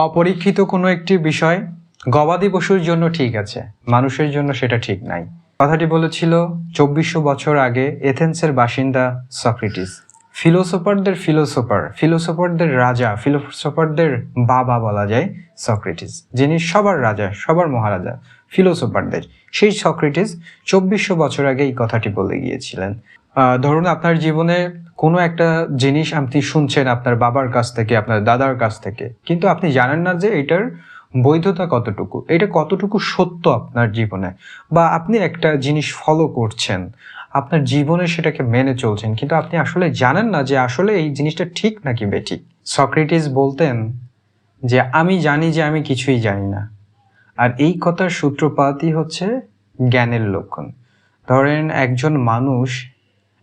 অপরীক্ষিত কোনো একটি বিষয় গবাদি পশুর জন্য ঠিক আছে, মানুষের জন্য সেটা ঠিক নাই। কথাটি বলেছিল 2400 বছর আগে এথেন্সের বাসিন্দা সক্রেটিস। ফিলোসোফারদের রাজা, ফিলোসোফারদের বাবা বলা যায় সক্রেটিস, যিনি সবার রাজা, সবার মহারাজা, ফিলোসোফারদের। সেই সক্রেটিস 2400 বছর আগে এই কথাটি বলে গিয়েছিলেন। ধরুন আপনার জীবনে কোনো একটা জিনিস আপনি শুনছেন আপনার বাবার কাছ থেকে, আপনার দাদার কাছ থেকে, কিন্তু আপনি জানেন না যে এটার বৈধতা কতটুকু, এটা কতটুকু সত্য আপনার জীবনে, বা আপনি একটা জিনিস ফলো করছেন, আপনার জীবনে সেটাকে মেনে চলছেন, কিন্তু আপনি আসলে জানেন না যে আসলে এই জিনিসটা ঠিক নাকি বেঠিক। সক্রেটিস বলতেন যে আমি জানি যে আমি কিছুই জানি না, আর এই কথার সূত্রপাতই হচ্ছে জ্ঞানের লক্ষণ। ধরেন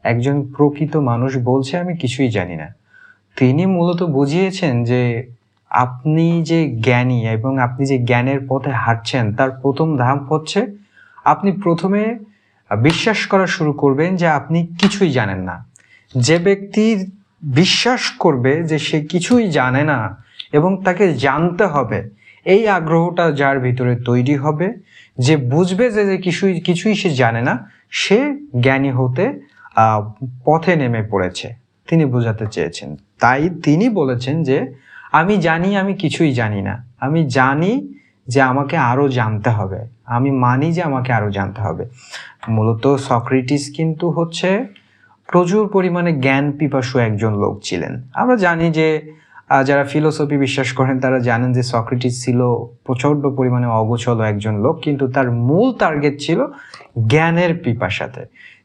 একজন প্রকৃত মানুষ বলছে আমি কিছুই জানি না, তিনি মূলত বুঝিয়েছেন যে আপনি যে জ্ঞানী এবং আপনি যে জ্ঞানের পথে হাঁটছেন তার প্রথম ধাপ হচ্ছে আপনি প্রথমে বিশ্বাস করা শুরু করবেন যে আপনি কিছুই জানেন না। যে ব্যক্তি বিশ্বাস করবে যে সে কিছুই জানে না এবং তাকে জানতে হবে, এই আগ্রহটা যার ভিতরে তৈরি হবে, যে বুঝবে যে কিছুই সে জানে না, সে জ্ঞানী হতে পথে নেমে পড়েছে, তিনি বোঝাতে চেয়েছেন। তাই তিনি বলেছেন যে আমি জানি আমি কিছুই জানি না, আমি জানি যে আমাকে আরো জানতে হবে, আমি মানি যে আমাকে আরো জানতে হবে। মূলত সক্রেটিস কিন্তু হচ্ছে প্রচুর পরিমাণে জ্ঞান পিপাসু একজন লোক ছিলেন। আমরা জানি যে যারা ফিলোসফি বিশ্বাস করেন তারা জানেন যে সক্রেটিস ছিল প্রচণ্ড পরিমাণে অগোছল একজন লোক, কিন্তু তার মূল টার্গেট ছিল জ্ঞানের পিপাসাতে।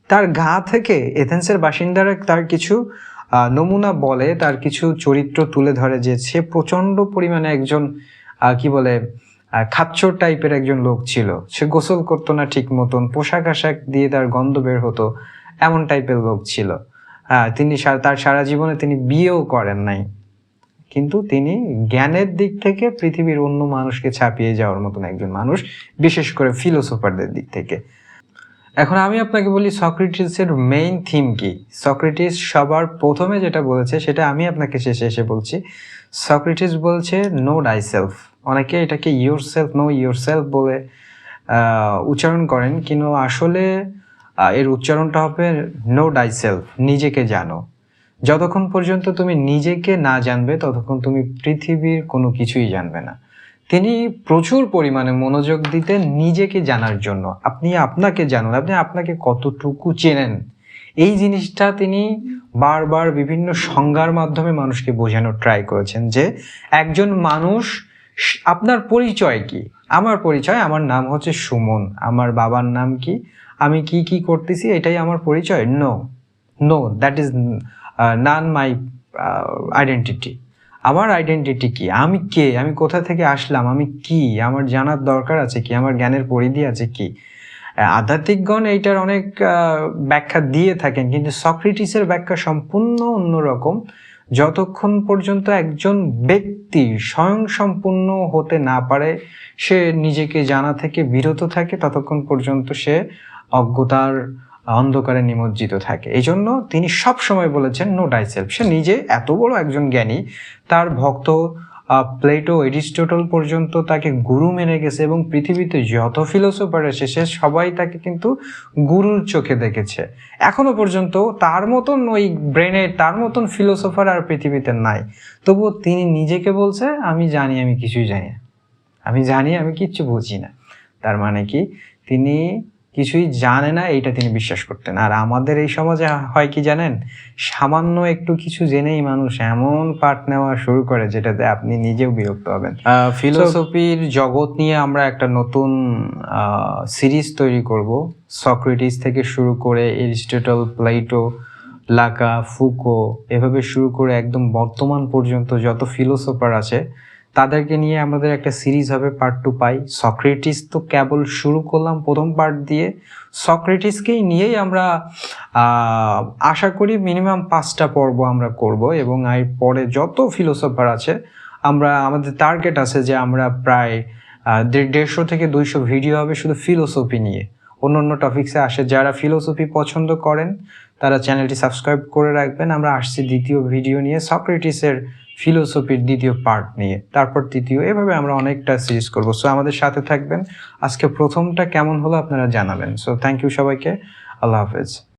তার গা থেকে এথেন্সের বাসিন্দারা তার কিছু নমুনা বলে, তার কিছু চরিত্র তুলে ধরে যে সে প্রচণ্ড পরিমাণে একজন খাচ্চর টাইপের একজন লোক ছিল। সে গোসল করতো না ঠিক মতন, পোশাক আশাক দিয়ে তার গন্ধ বের হতো, এমন টাইপের লোক ছিল। তিনি তার সারা জীবনে তিনি বিয়েও করেন নাই, কিন্তু তিনি জ্ঞানের দিক থেকে পৃথিবীর অন্য মানুষকে ছাপিয়ে যাওয়ার মতন একজন মানুষ, বিশেষ করে ফিলোসোফারদের দিক থেকে। এখন আমি আপনাকে বলি সক্রেটিসের মেইন থিম কি। সক্রেটিস সবার প্রথমে যেটা বলেছে সেটা আমি আপনাকে শেষে এসে বলছি। সক্রেটিস বলছে নো ডাই সেলফ। অনেকে এটাকে ইয়োর সেলফ বলে উচ্চারণ করেন, কিন্তু আসলে এর উচ্চারণটা হবে নো ডাই সেলফ, নিজেকে জানো। যতক্ষণ পর্যন্ত তুমি নিজেকে না জানবে ততক্ষণ তুমি পৃথিবীর কোনো কিছুই জানবে না। তিনি প্রচুর পরিমাণে মনোযোগ দিতেন নিজেকে জানার জন্য। আপনি আপনাকে জানুন, আপনি আপনাকে কতটুকু চেনেন, এই জিনিসটা তিনি বারবার বিভিন্ন সংজ্ঞার মাধ্যমে মানুষকে বোঝানোর ট্রাই করেছেন যে একজন মানুষ, আপনার পরিচয় কি। আমার পরিচয়, আমার নাম হচ্ছে সুমন, আমার বাবার নাম কি, আমি কি কি করতেছি, এটাই আমার পরিচয়? No, that is not my identity. আমার আইডেন্টিটি কি, আমি কে, আমি কোথা থেকে আসলাম, আমি কি, আমার জানার দরকার আছে কি, আমার জ্ঞানের পরিধি আছে কি। আধ্যাত্মিকগণ এইটার অনেক ব্যাখ্যা দিয়ে থাকেন, কিন্তু সক্রেটিসের ব্যাখ্যা সম্পূর্ণ অন্যরকম। যতক্ষণ পর্যন্ত একজন ব্যক্তি স্বয়ংসম্পূর্ণ হতে না পারে, সে নিজেকে জানা থেকে বিরত থাকে, ততক্ষণ পর্যন্ত সে অজ্ঞতার অন্ধকারে নিমজ্জিত থাকে। এই জন্য তিনি সব সময় বলেছেন নো ডাই সেলফ। সে নিজে এত বড় একজন জ্ঞানী, তার ভক্ত প্লেটো, এরিস্টটল পর্যন্ত তাকে গুরু মেনে গেছে, এবং পৃথিবীতে যত ফিলোসোফার এসেছে সবাই তাকে কিন্তু গুরুর চোখে দেখেছে। এখনো পর্যন্ত তার মতন ওই ব্রেনে, তার মতন ফিলোসোফার আর পৃথিবীতে নাই। তবুও তিনি নিজেকে বলছে আমি জানি আমি কিছুই জানি না, আমি জানি আমি কিচ্ছু বুঝি না। তার মানে কি, তিনি কিছুই জানে না, এইটা তিনি বিশ্বাস করতেন। আর আমাদের এই সমাজে হয় কি জানেন, সামান্য একটু কিছু জেনেই মানুষ এমন পাঠ নেওয়া শুরু করে যেটাতে আপনি নিজেও বিরক্ত হবেন। ফিলোসফির জগৎ নিয়ে আমরা একটা নতুন সিরিজ তৈরি করব। সক্রেটিস থেকে শুরু করে এরিস্টটল, প্লেটো, লাকা, ফুকো, এভাবে শুরু করে একদম বর্তমান পর্যন্ত যত ফিলোসোফার আছে তাদেরকে নিয়ে আমাদের একটা সিরিজ হবে, পার্ট 2 পাই। সক্রেটিস তো কেবল শুরু করলাম প্রথম পার্ট দিয়ে, সক্রেটিসকেই নিয়েই আমরা আশা করি মিনিমাম 5টা পর্ব আমরা করব, এবং এর পরে যত ফিলোসোফার আছে আমাদের টার্গেট আছে যে আমরা প্রায় 150 থেকে 200 ভিডিও হবে শুধু ফিলোসফি নিয়ে। অন্য টপিক্সে আসে, যারা ফিলোসফি পছন্দ করেন তারা চ্যানেলটি সাবস্ক্রাইব করে রাখবেন। আমরা আসছি দ্বিতীয় ভিডিও নিয়ে, সক্রেটিসের ফিলোসফির দ্বিতীয় পার্ট নিয়ে, তারপর তৃতীয়, এভাবে আমরা অনেকটা সিরিজ করবো। সো আমাদের সাথে থাকবেন। আজকে প্রথমটা কেমন হলো আপনারা জানাবেন। সো থ্যাংক ইউ সবাইকে। আল্লাহ হাফেজ।